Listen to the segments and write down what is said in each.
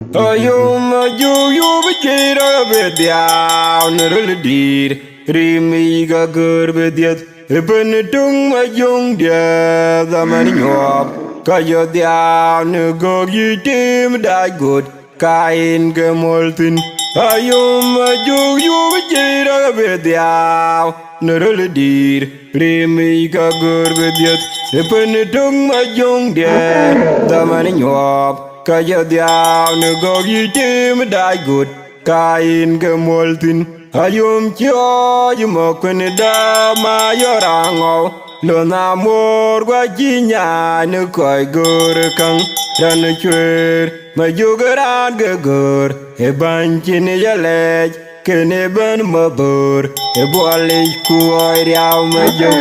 You bechira bediao neruldir rimi ga gurbediat ebenetung mayung dia zaman nyop kayo dia nego yitim da good kain gemoltin you bechira bediao neruldir rimi ga gurbediat ebenetung mayung dia zaman nyop kayo dia nego yitim da good kain gemoltin cho da ma yorango lo na mor gwa jinya ne koi gur kang ran chwer ma yugaran gur e banchin ya lej kene ban mabur e bole ku oi riao ma yo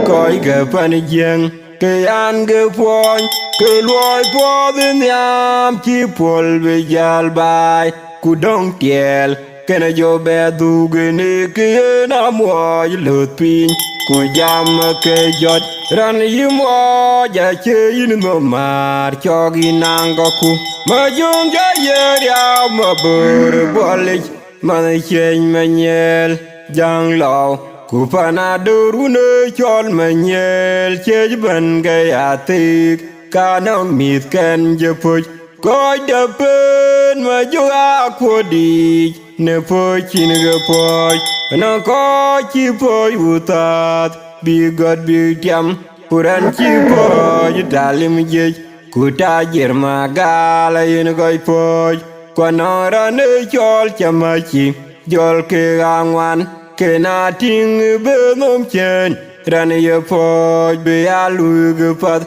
koi ga pan jeng ke an ge pon ke loi po den yam chi pol be jal bai ku dong tiel kena yo be dugni ke na mo lut pin ku jam ke jot ran yimo ja che yin no mar chogi nango ku ma jung ja ye ya ma bur bole man chen manyel jang law ku pana durune chol manyel che ban ga atik kana mit ken je puch coi đập bên mà chú á của đi nè phơi chi nè phơi nó có chi phơi u tát bi god bi tiam puran chi phơi dalim je ku ta jer ma gala yin goi phơi qua nó ra nơi chol chama chi jol ke angwan ke na ting be nom chen ran ye phơi be alu ge pat